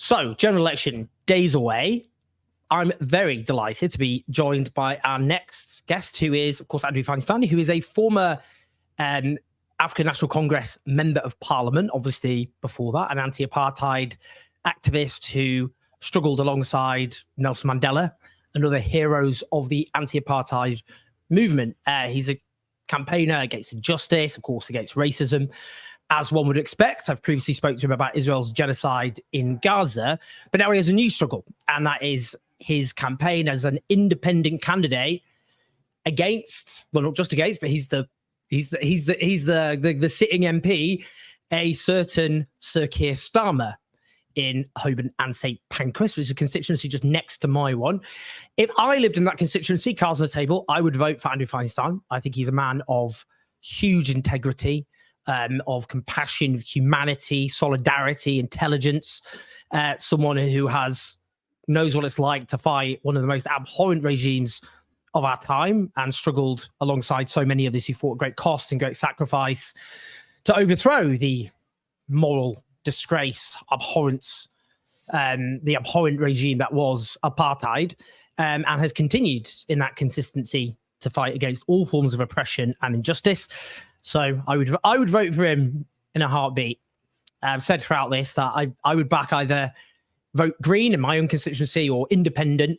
So, general election days away. I'm very delighted to be joined by our next guest, who is, of course, Andrew Feinstein, who is a former African National Congress Member of Parliament, obviously before that, an anti-apartheid activist who struggled alongside Nelson Mandela and other heroes of the anti-apartheid movement. He's a campaigner against injustice, of course, against racism, as one would expect. I've previously spoken to him about Israel's genocide in Gaza, but now he has a new struggle, and that is his campaign as an independent candidate against, well, not just against, but he's the sitting MP, a certain Sir Keir Starmer in Holborn and St Pancras, which is a constituency just next to my one. If I lived in that constituency, cards on the table, I would vote for Andrew Feinstein. I think he's a man of huge integrity, of compassion, humanity, solidarity, intelligence, someone who knows what it's like to fight one of the most abhorrent regimes of our time and struggled alongside so many others who fought at great cost and great sacrifice to overthrow the moral disgrace, abhorrence, the abhorrent regime that was apartheid, and has continued in that consistency to fight against all forms of oppression and injustice. So I would vote for him in a heartbeat. I've said throughout this that I would back either vote Green in my own constituency or independent,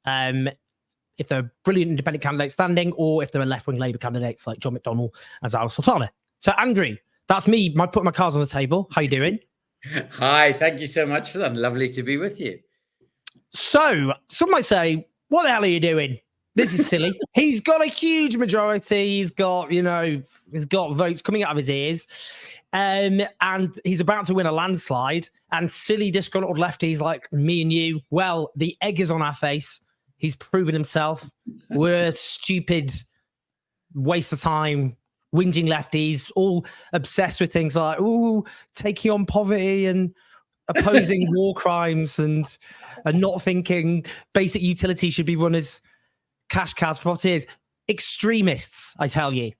if they're brilliant independent candidates standing, or if there are left-wing Labour candidates like John McDonnell and Zara Sultana. So Andrew, that's me. Putting my cards on the table. How you doing? Hi, thank you so much for that. Lovely to be with you. So some might say, what the hell are you doing? This is silly. He's got a huge majority. He's got votes coming out of his ears. And he's about to win a landslide. And silly, disgruntled lefties like me and you, well, the egg is on our face. He's proven himself. We're stupid, waste of time, whinging lefties, all obsessed with things like, taking on poverty and opposing war crimes and not thinking basic utilities should be run as cash cows for profiteers. Extremists, I tell you.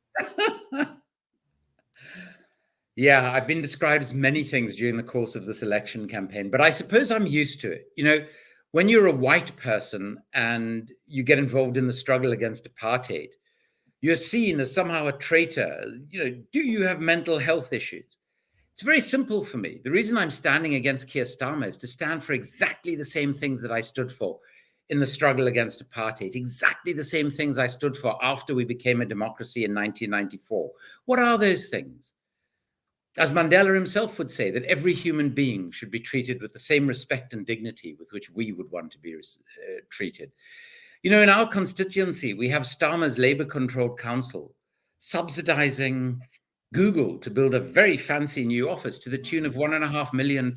Yeah, I've been described as many things during the course of this election campaign, but I suppose I'm used to it. You know, when you're a white person and you get involved in the struggle against apartheid, you're seen as somehow a traitor. You know, do you have mental health issues? It's very simple for me. The reason I'm standing against Keir Starmer is to stand for exactly the same things that I stood for in the struggle against apartheid, exactly the same things I stood for after we became a democracy in 1994. What are those things? As Mandela himself would say, that every human being should be treated with the same respect and dignity with which we would want to be treated. You know, in our constituency, we have Starmer's Labour-controlled council subsidizing Google to build a very fancy new office to the tune of £1.5 million.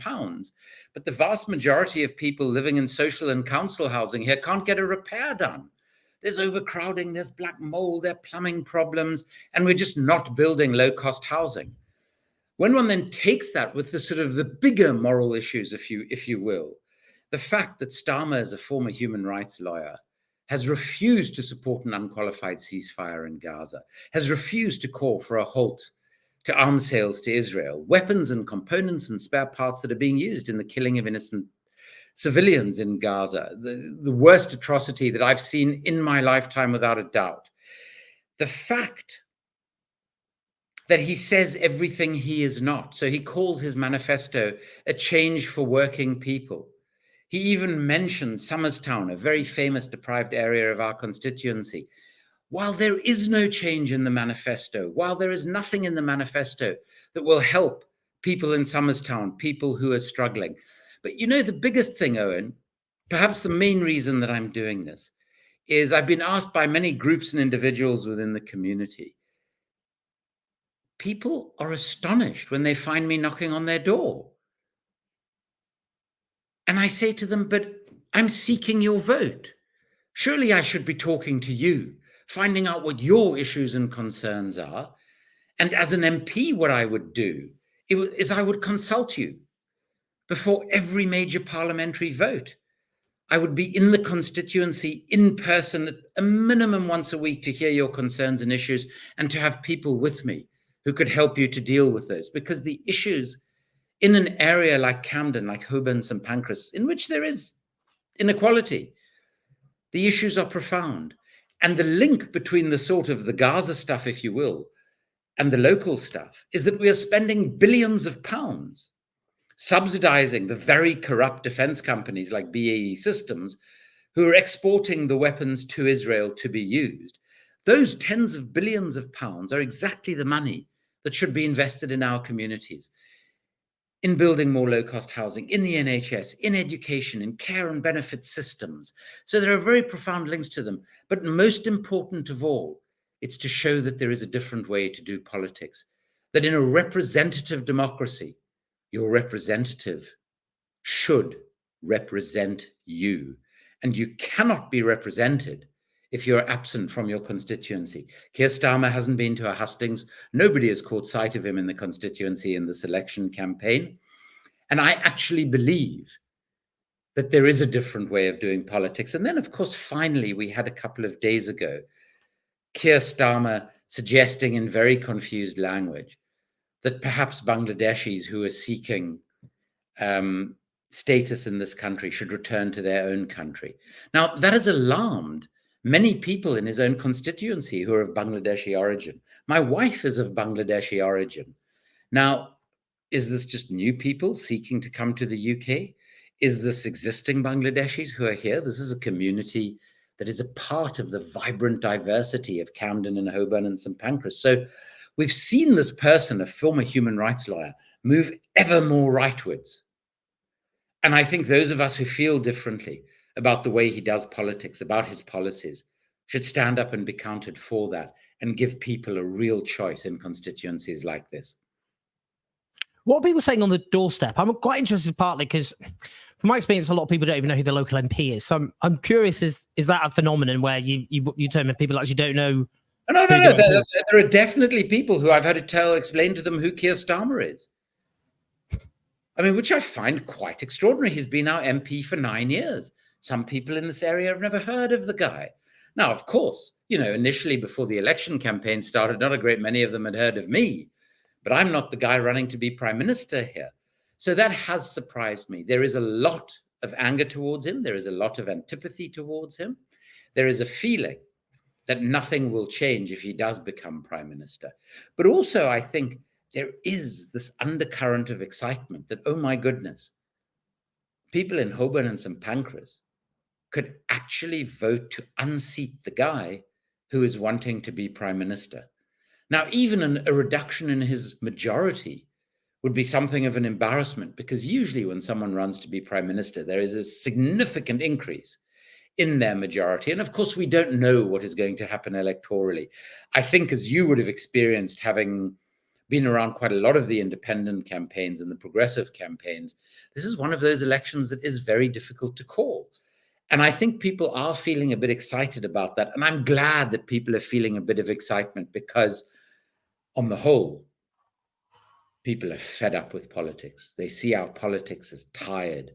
But the vast majority of people living in social and council housing here can't get a repair done. There's overcrowding, there's black mold, there are plumbing problems, and we're just not building low-cost housing. When one then takes that with the sort of the bigger moral issues, if you will, the fact that Starmer, as a former human rights lawyer, has refused to support an unqualified ceasefire in Gaza, has refused to call for a halt to arms sales to Israel, weapons and components and spare parts that are being used in the killing of innocent civilians in Gaza, the worst atrocity that I've seen in my lifetime, without a doubt. The fact that he says everything he is not. So he calls his manifesto a change for working people. He even mentioned Somerstown, a very famous deprived area of our constituency. While there is no change in the manifesto, while there is nothing in the manifesto that will help people in Somerstown, people who are struggling. But you know, the biggest thing, Owen, perhaps the main reason that I'm doing this, is I've been asked by many groups and individuals within the community. People are astonished when they find me knocking on their door. And I say to them, but I'm seeking your vote. Surely I should be talking to you, finding out what your issues and concerns are. And as an MP, what I would do is I would consult you before every major parliamentary vote. I would be in the constituency in person at a minimum once a week to hear your concerns and issues and to have people with me who could help you to deal with those, because the issues in an area like Camden, like Holborn, St Pancras, in which there is inequality. The issues are profound. And the link between the sort of the Gaza stuff, if you will, and the local stuff is that we are spending billions of pounds subsidizing the very corrupt defense companies like BAE Systems, who are exporting the weapons to Israel to be used. Those tens of billions of pounds are exactly the money that should be invested in our communities, in building more low-cost housing, in the NHS, in education, in care and benefit systems. So there are very profound links to them. But most important of all, it's to show that there is a different way to do politics, that in a representative democracy, your representative should represent you. And you cannot be represented if you're absent from your constituency. Keir Starmer hasn't been to a hustings. Nobody has caught sight of him in the constituency in this election campaign. And I actually believe that there is a different way of doing politics. And then, of course, finally, we had a couple of days ago, Keir Starmer suggesting in very confused language that perhaps Bangladeshis who are seeking status in this country should return to their own country. Now, that has alarmed many people in his own constituency who are of Bangladeshi origin. My wife is of Bangladeshi origin. Now, is this just new people seeking to come to the UK? Is this existing Bangladeshis who are here? This is a community that is a part of the vibrant diversity of Camden and Holborn and St Pancras. So we've seen this person, a former human rights lawyer, move ever more rightwards. And I think those of us who feel differently about the way he does politics, about his policies, should stand up and be counted for that and give people a real choice in constituencies like this. What are people saying on the doorstep? I'm quite interested partly because from my experience, a lot of people don't even know who the local MP is. So I'm curious, is that a phenomenon where you tell me people actually don't know? No. There are definitely people who I've had to explain to them who Keir Starmer is. I mean, which I find quite extraordinary. He's been our MP for 9 years. Some people in this area have never heard of the guy. Now, of course, initially before the election campaign started, not a great many of them had heard of me, but I'm not the guy running to be prime minister here. So that has surprised me. There is a lot of anger towards him. There is a lot of antipathy towards him. There is a feeling that nothing will change if he does become prime minister. But also, I think there is this undercurrent of excitement that, oh my goodness, people in Holborn and St Pancras could actually vote to unseat the guy who is wanting to be prime minister. Now, even a reduction in his majority would be something of an embarrassment, because usually when someone runs to be prime minister, there is a significant increase in their majority. And of course, we don't know what is going to happen electorally. I think, as you would have experienced, having been around quite a lot of the independent campaigns and the progressive campaigns, this is one of those elections that is very difficult to call. And I think people are feeling a bit excited about that. And I'm glad that people are feeling a bit of excitement, because on the whole, people are fed up with politics. They see our politics as tired,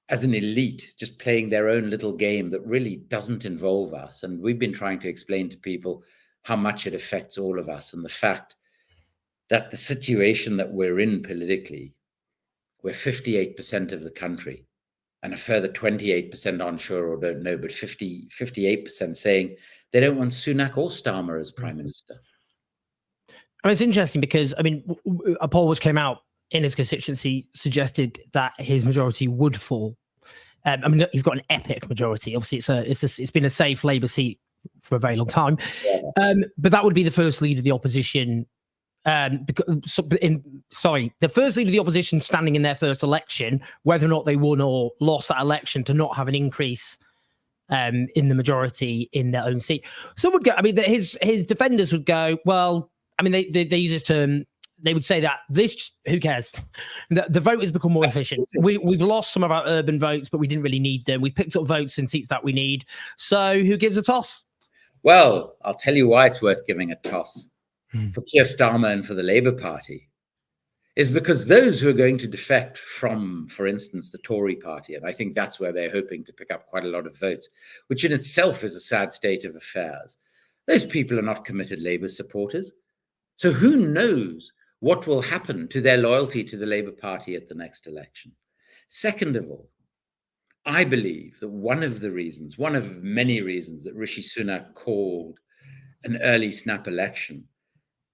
as an elite just playing their own little game that really doesn't involve us. And we've been trying to explain to people how much it affects all of us, and the fact that the situation that we're in politically, we're 58% of the country, and a further 28% unsure or don't know, but 58% saying they don't want Sunak or Starmer as prime minister. I mean, it's interesting because, I mean, a poll which came out in his constituency suggested that his majority would fall. I mean, he's got an epic majority. Obviously, it's been a safe Labour seat for a very long time. Yeah. But that would be the first leader of the opposition. The first leader of the opposition standing in their first election, whether or not they won or lost that election, to not have an increase in the majority in their own seat. Some would go, I mean, his defenders would go, well, I mean, they use this term. They would say that who cares? The vote has become more efficient. We've lost some of our urban votes, but we didn't really need them. We've picked up votes in seats that we need. So who gives a toss? Well, I'll tell you why it's worth giving a toss for Keir Starmer and for the Labour Party, is because those who are going to defect from, for instance, the Tory party, and I think that's where they're hoping to pick up quite a lot of votes, which in itself is a sad state of affairs. Those people are not committed Labour supporters. So who knows what will happen to their loyalty to the Labour Party at the next election. Second of all, I believe that one of many reasons that Rishi Sunak called an early snap election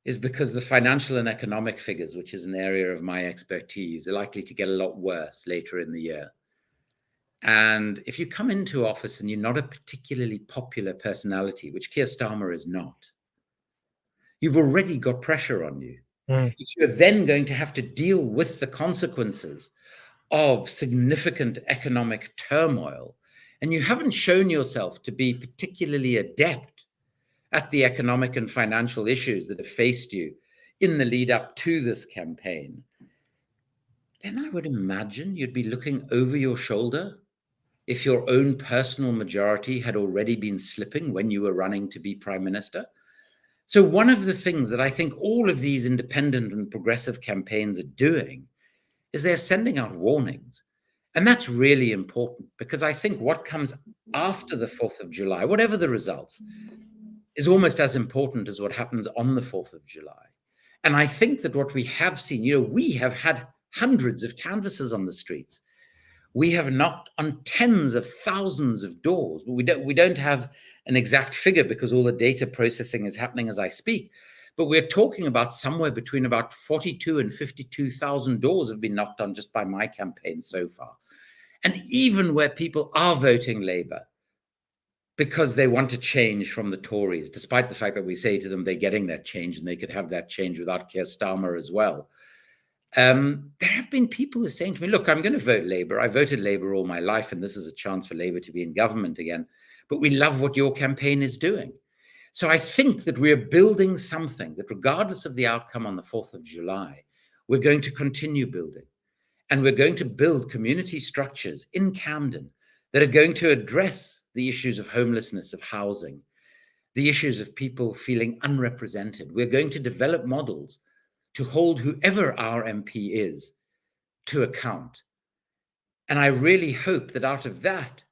is because the financial and economic figures, which is an area of my expertise, are likely to get a lot worse later in the year. And if you come into office and you're not a particularly popular personality, which Keir Starmer is not, you've already got pressure on you. If you're then going to have to deal with the consequences of significant economic turmoil, and you haven't shown yourself to be particularly adept at the economic and financial issues that have faced you in the lead up to this campaign, then I would imagine you'd be looking over your shoulder if your own personal majority had already been slipping when you were running to be prime minister. So one of the things that I think all of these independent and progressive campaigns are doing is they're sending out warnings. And that's really important, because I think what comes after the 4th of July, whatever the results, is almost as important as what happens on the 4th of July. And I think that what we have seen, we have had hundreds of canvassers on the streets. We have knocked on tens of thousands of doors, but we don't have an exact figure because all the data processing is happening as I speak. But we're talking about somewhere between about 42 and 52,000 doors have been knocked on just by my campaign so far. And even where people are voting Labour because they want to change from the Tories, despite the fact that we say to them they're getting that change and they could have that change without Keir Starmer as well. There have been people who are saying to me, look, I'm going to vote Labour. I voted Labour all my life, and this is a chance for Labour to be in government again. But we love what your campaign is doing. So I think that we're building something that, regardless of the outcome on the 4th of July, we're going to continue building. And we're going to build community structures in Camden that are going to address the issues of homelessness, of housing, the issues of people feeling unrepresented. We're going to develop models to hold whoever our MP is to account. And I really hope that out of that,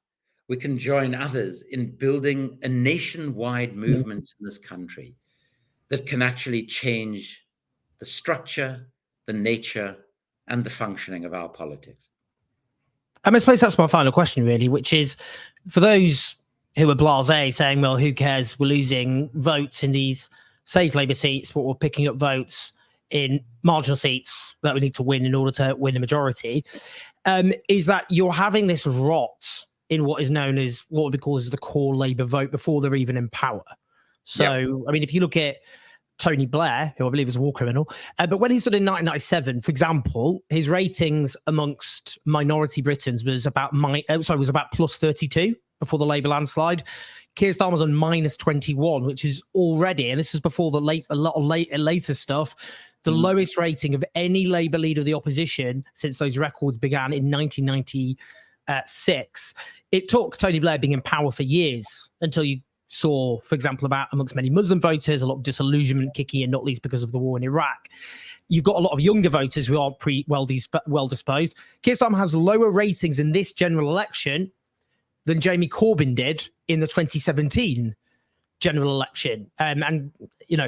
we can join others in building a nationwide movement in this country that can actually change the structure, the nature, and the functioning of our politics. I suppose that's my final question, really, which is for those who are blasé, saying, well, who cares? We're losing votes in these safe Labour seats, but we're picking up votes in marginal seats that we need to win in order to win a majority, is that you're having this rot in what is known as what would be called as the core Labour vote before they're even in power. So, I mean, if you look at Tony Blair, who I believe is a war criminal, but when he stood in 1997, for example, his ratings amongst minority Britons was about plus 32 before the Labour landslide. Keir Starmer was on minus 21, which is already, and this is before the later stuff, the lowest rating of any Labour leader of the opposition since those records began in 1996. It took Tony Blair being in power for years until you saw, for example, about amongst many Muslim voters, a lot of disillusionment kicking in, not least because of the war in Iraq. You've got a lot of younger voters who are well disposed. Keir Starmer has lower ratings in this general election than Jamie Corbyn did in the 2017 general election. And,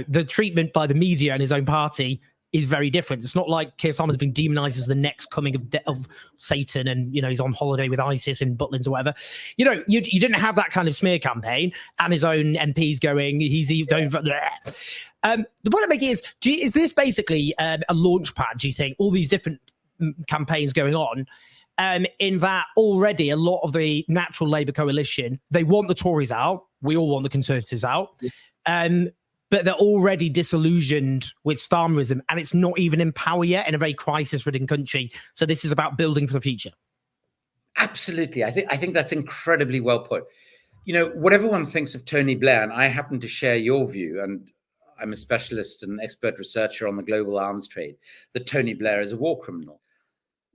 the treatment by the media and his own party is very different. It's not like Keir Starmer's been demonized as the next coming of Satan and, he's on holiday with ISIS in Butlins or whatever. You didn't have that kind of smear campaign and his own MPs going, The point I'm making is this basically a launch pad, do you think? All these different campaigns going on, in that already a lot of the natural Labour coalition, they want the Tories out. We all want the Conservatives out. But they're already disillusioned with Starmerism, and it's not even in power yet in a very crisis-ridden country. So this is about building for the future. Absolutely. I think that's incredibly well put. What everyone thinks of Tony Blair, and I happen to share your view, and I'm a specialist and expert researcher on the global arms trade, that Tony Blair is a war criminal.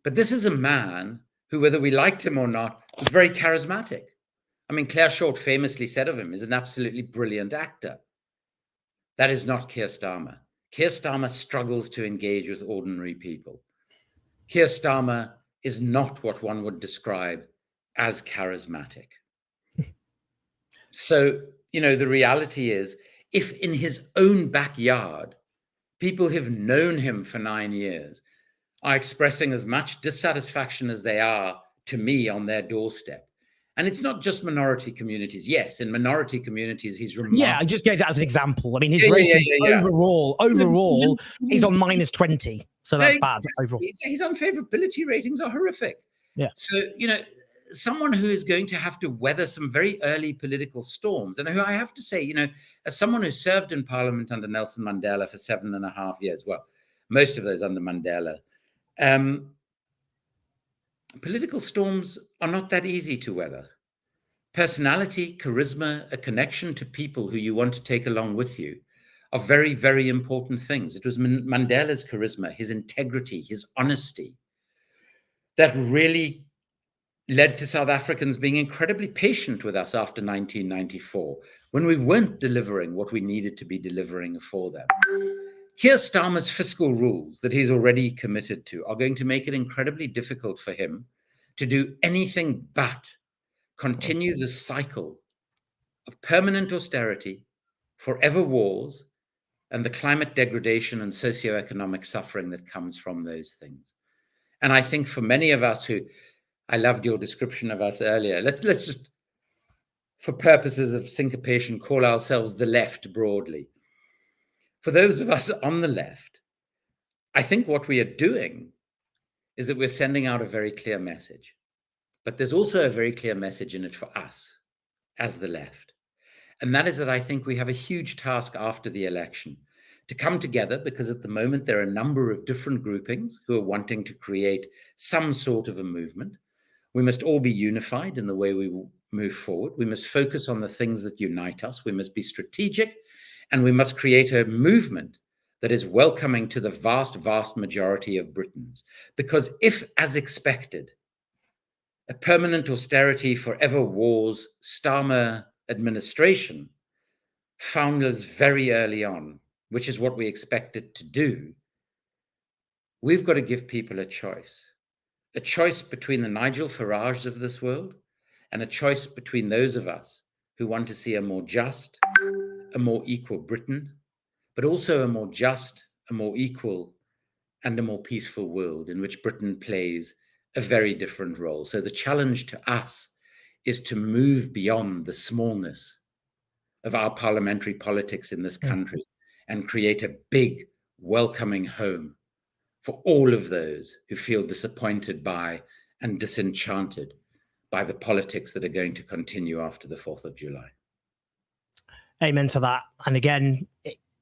But this is a man who, whether we liked him or not, was very charismatic. I mean, Claire Short famously said of him, is an absolutely brilliant actor. That is not Keir Starmer. Keir Starmer struggles to engage with ordinary people. Keir Starmer is not what one would describe as charismatic. So, the reality is, if in his own backyard, people who've known him for 9 years are expressing as much dissatisfaction as they are to me on their doorstep. And it's not just minority communities. Yes, in minority communities, he's remarkable. Yeah, I just gave that as an example. I mean, his ratings overall, he's on -20. So that's bad overall. His unfavorability ratings are horrific. Yeah. So, someone who is going to have to weather some very early political storms, and who I have to say, as someone who served in Parliament under Nelson Mandela for 7.5 years, well, most of those under Mandela, political storms are not that easy to weather. Personality, charisma, a connection to people who you want to take along with you are very, very important things. It was Mandela's charisma, his integrity, his honesty that really led to South Africans being incredibly patient with us after 1994, when we weren't delivering what we needed to be delivering for them. Keir Starmer's fiscal rules that he's already committed to are going to make it incredibly difficult for him to do anything but continue the cycle of permanent austerity, forever wars, and the climate degradation and socioeconomic suffering that comes from those things. And I think for many of us who, I loved your description of us earlier, let's just, for purposes of syncopation, call ourselves the left broadly. For those of us on the left, I think what we are doing is that we're sending out a very clear message. But there's also a very clear message in it for us as the left. And that is that I think we have a huge task after the election to come together, because at the moment there are a number of different groupings who are wanting to create some sort of a movement. We must all be unified in the way we move forward. We must focus on the things that unite us. We must be strategic, and we must create a movement that is welcoming to the vast, vast majority of Britons. Because if, as expected, a permanent austerity, forever wars, Starmer administration founders very early on, which is what we expect it to do, we've got to give people a choice between the Nigel Farages of this world and a choice between those of us who want to see a more just, a more equal Britain, but also a more just, a more equal, and a more peaceful world in which Britain plays a very different role. So the challenge to us is to move beyond the smallness of our parliamentary politics in this country and create a big, welcoming home for all of those who feel disappointed by and disenchanted by the politics that are going to continue after the 4th of July. Amen to that. And again,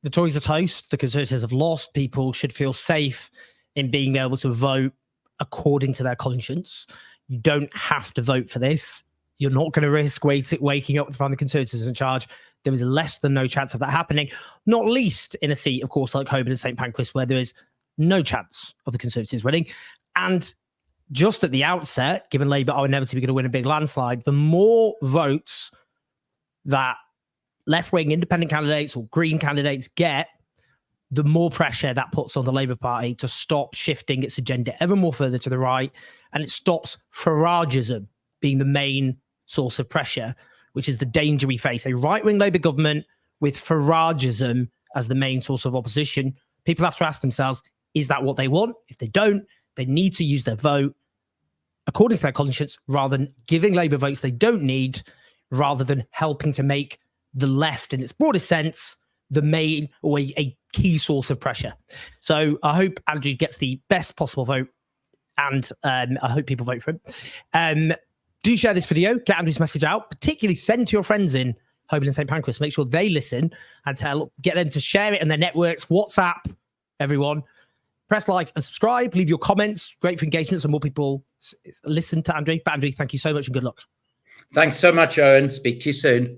the Tories are toast. The Conservatives have lost. People should feel safe in being able to vote according to their conscience. You don't have to vote for this. You're not going to risk waking up to find the Conservatives in charge. There is less than no chance of that happening, not least in a seat, of course, like Holborn and St Pancras, where there is no chance of the Conservatives winning. And just at the outset, given Labour are inevitably going to win a big landslide, the more votes that left-wing independent candidates or Green candidates get, the more pressure that puts on the Labour Party to stop shifting its agenda ever more further to the right. And it stops Faragism being the main source of pressure, which is the danger we face. A right-wing Labour government with Faragism as the main source of opposition. People have to ask themselves, is that what they want? If they don't, they need to use their vote according to their conscience, rather than giving Labour votes they don't need, rather than helping to make the left, in its broadest sense, the main or a key source of pressure. So I hope Andrew gets the best possible vote, and I hope people vote for him. Do share this video, get Andrew's message out, particularly send to your friends in Holborn and St Pancras. Make sure they listen and get them to share it in their networks. WhatsApp, everyone. Press like and subscribe. Leave your comments. Great for engagement so more people listen to Andrew. But Andrew, thank you so much and good luck. Thanks so much, Owen. Speak to you soon.